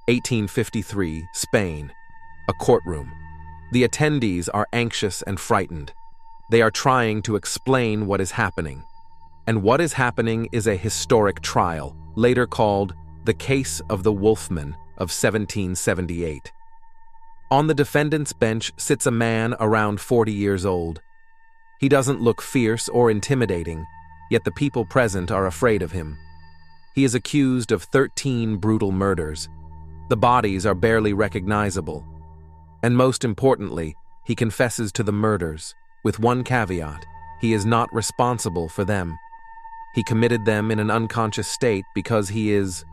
1853, Spain. A courtroom. The attendees are anxious and frightened. They are trying to explain what is happening. And what is happening is a historic trial, later called the Case of the Wolfman of 1778. On the defendant's bench sits a man around 40 years old. He doesn't look fierce or intimidating, yet the people present are afraid of him. He is accused of 13 brutal murders. The bodies are barely recognizable. And most importantly, he confesses to the murders, with one caveat: he is not responsible for them. He committed them in an unconscious state because he is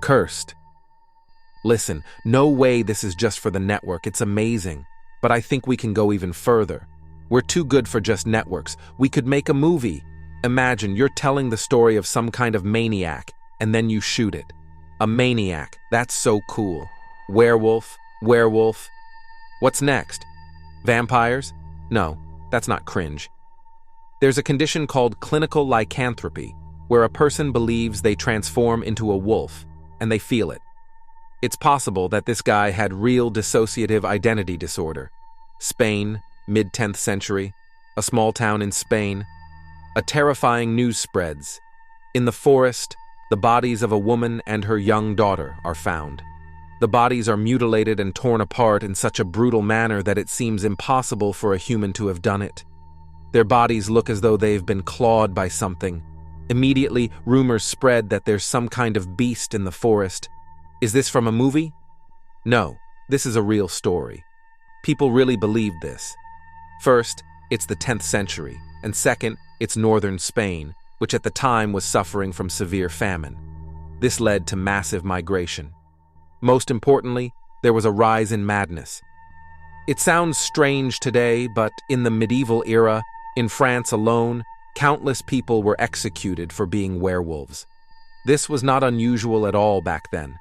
cursed. Listen, no way this is just for the network, it's amazing, but I think we can go even further. We're too good for just networks. We could make a movie. Imagine you're telling the story of some kind of maniac, and then you shoot it. A maniac, that's so cool. Werewolf. What's next? Vampires? No, that's not cringe. There's a condition called clinical lycanthropy, where a person believes they transform into a wolf, and they feel it. It's possible that this guy had real dissociative identity disorder. Spain, mid-10th century, a small town in Spain. A terrifying news spreads. In the forest, the bodies of a woman and her young daughter are found. The bodies are mutilated and torn apart in such a brutal manner that it seems impossible for a human to have done it. Their bodies look as though they've been clawed by something. Immediately, rumors spread that there's some kind of beast in the forest. Is this from a movie? No, this is a real story. People really believed this. First, it's the 10th century, and second, it's northern Spain, which at the time was suffering from severe famine. This led to massive migration. Most importantly, there was a rise in madness. It sounds strange today, but in the medieval era, in France alone, countless people were executed for being werewolves. This was not unusual at all back then.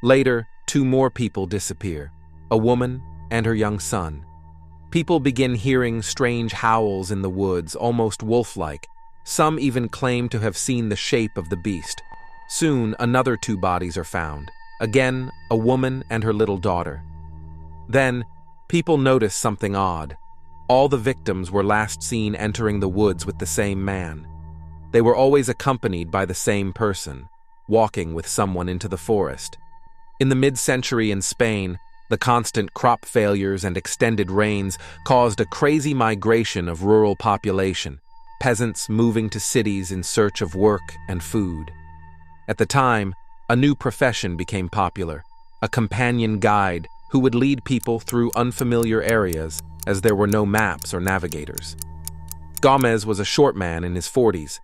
Later, 2 more people disappear, a woman and her young son. People begin hearing strange howls in the woods, almost wolf-like. Some even claim to have seen the shape of the beast. Soon, another 2 bodies are found. Again, a woman and her little daughter. Then, people notice something odd. All the victims were last seen entering the woods with the same man. They were always accompanied by the same person, walking with someone into the forest. In the mid-century in Spain, the constant crop failures and extended rains caused a crazy migration of rural population, peasants moving to cities in search of work and food. At the time, a new profession became popular, a companion guide who would lead people through unfamiliar areas as there were no maps or navigators. Gomez was a short man in his 40s.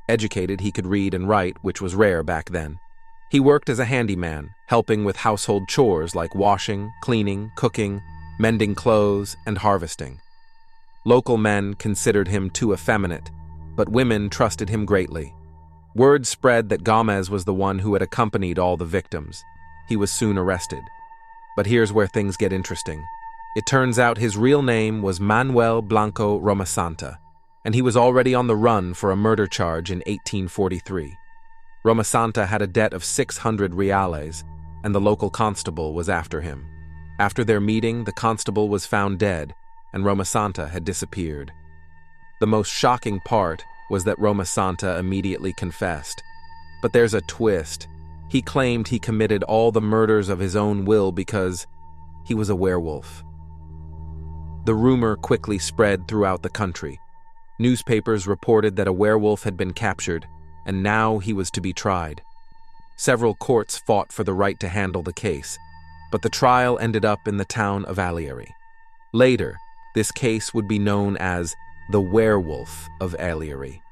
Educated, he could read and write, which was rare back then. He worked as a handyman, helping with household chores like washing, cleaning, cooking, mending clothes, and harvesting. Local men considered him too effeminate, but women trusted him greatly. Word spread that Gomez was the one who had accompanied all the victims. He was soon arrested. But here's where things get interesting. It turns out his real name was Manuel Blanco Romasanta, and he was already on the run for a murder charge in 1843. Romasanta had a debt of 600 reales, and the local constable was after him. After their meeting, the constable was found dead, and Romasanta had disappeared. The most shocking part was that Romasanta immediately confessed. But there's a twist. He claimed he committed all the murders of his own will because he was a werewolf. The rumor quickly spread throughout the country. Newspapers reported that a werewolf had been captured, and now he was to be tried. Several courts fought for the right to handle the case, but the trial ended up in the town of Alieri. Later, this case would be known as the Werewolf of Alieri.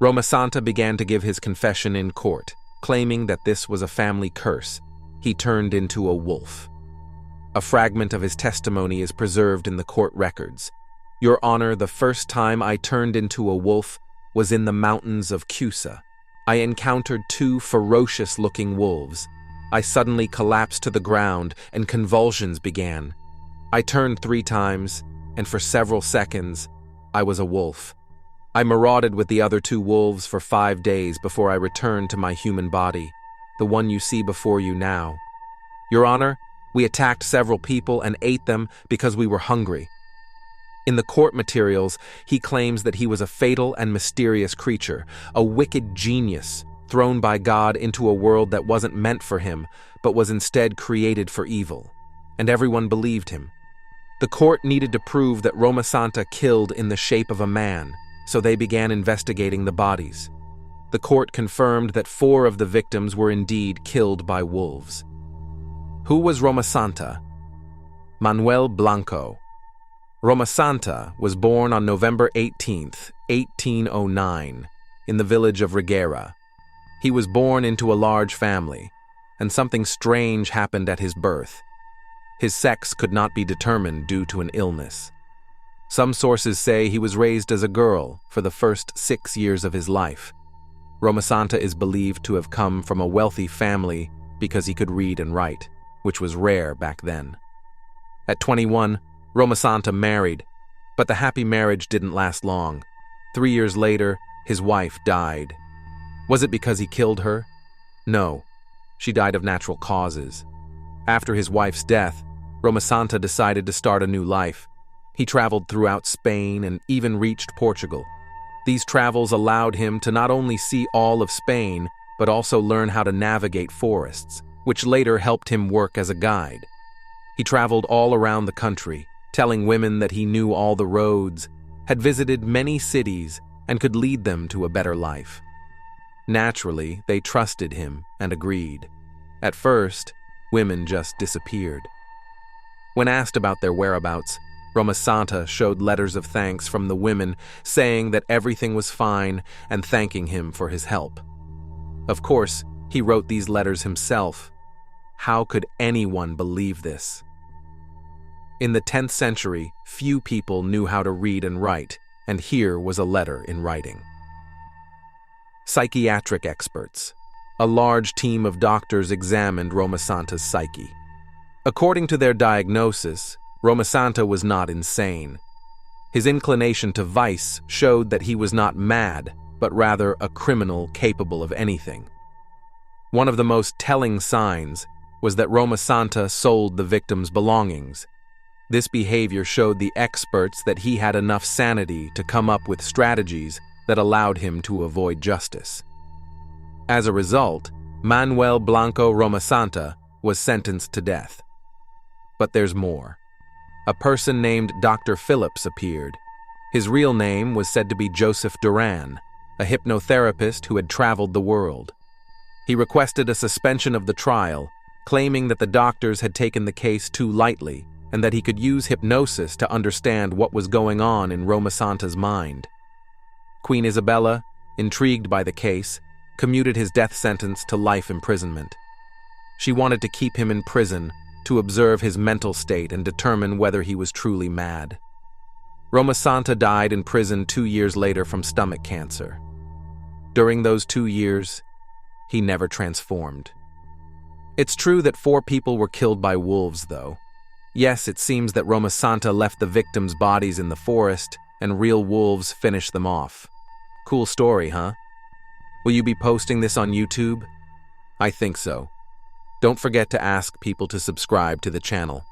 Romasanta began to give his confession in court, claiming that this was a family curse. He turned into a wolf. A fragment of his testimony is preserved in the court records. "Your Honor, the first time I turned into a wolf was in the mountains of Cusa. I encountered 2 ferocious-looking wolves. I suddenly collapsed to the ground and convulsions began. I turned 3 times, and for several seconds, I was a wolf. I marauded with the other 2 wolves for 5 days before I returned to my human body, the one you see before you now. Your Honor, we attacked several people and ate them because we were hungry. In the court materials, he claims that he was a fatal and mysterious creature, a wicked genius, thrown by God into a world that wasn't meant for him, but was instead created for evil. And everyone believed him. The court needed to prove that Roma Santa killed in the shape of a man, so they began investigating the bodies. The court confirmed that 4 of the victims were indeed killed by wolves. Who was Roma Santa? Manuel Blanco. Roma Santa was born on November 18, 1809, in the village of Reguera. He was born into a large family, and something strange happened at his birth. His sex could not be determined due to an illness. Some sources say he was raised as a girl for the first 6 years of his life. Roma Santa is believed to have come from a wealthy family because he could read and write, which was rare back then. At 21, Roma Santa married, but the happy marriage didn't last long. 3 years later, his wife died. Was it because he killed her? No, she died of natural causes. After his wife's death, Roma Santa decided to start a new life. He traveled throughout Spain and even reached Portugal. These travels allowed him to not only see all of Spain, but also learn how to navigate forests, which later helped him work as a guide. He traveled all around the country, telling women that he knew all the roads, had visited many cities, and could lead them to a better life. Naturally, they trusted him and agreed. At first, women just disappeared. When asked about their whereabouts, Roma Santa showed letters of thanks from the women, saying that everything was fine and thanking him for his help. Of course, he wrote these letters himself. How could anyone believe this? In the 10th century, few people knew how to read and write, and here was a letter in writing. Psychiatric experts. A large team of doctors examined Roma Santa's psyche. According to their diagnosis, Roma Santa was not insane. His inclination to vice showed that he was not mad, but rather a criminal capable of anything. One of the most telling signs was that Roma Santa sold the victims' belongings. This behavior showed the experts that he had enough sanity to come up with strategies that allowed him to avoid justice. As a result, Manuel Blanco Roma Santa was sentenced to death. But there's more. A person named Dr. Phillips appeared. His real name was said to be Joseph Duran, a hypnotherapist who had traveled the world. He requested a suspension of the trial, claiming that the doctors had taken the case too lightly and that he could use hypnosis to understand what was going on in Roma Santa's mind. Queen Isabella, intrigued by the case, commuted his death sentence to life imprisonment. She wanted to keep him in prison to observe his mental state and determine whether he was truly mad. Roma Santa died in prison 2 years later from stomach cancer. During those 2 years, he never transformed. It's true that 4 people were killed by wolves, though. Yes, it seems that Roma Santa left the victims' bodies in the forest and real wolves finished them off. Cool story, huh? Will you be posting this on YouTube? I think so. Don't forget to ask people to subscribe to the channel.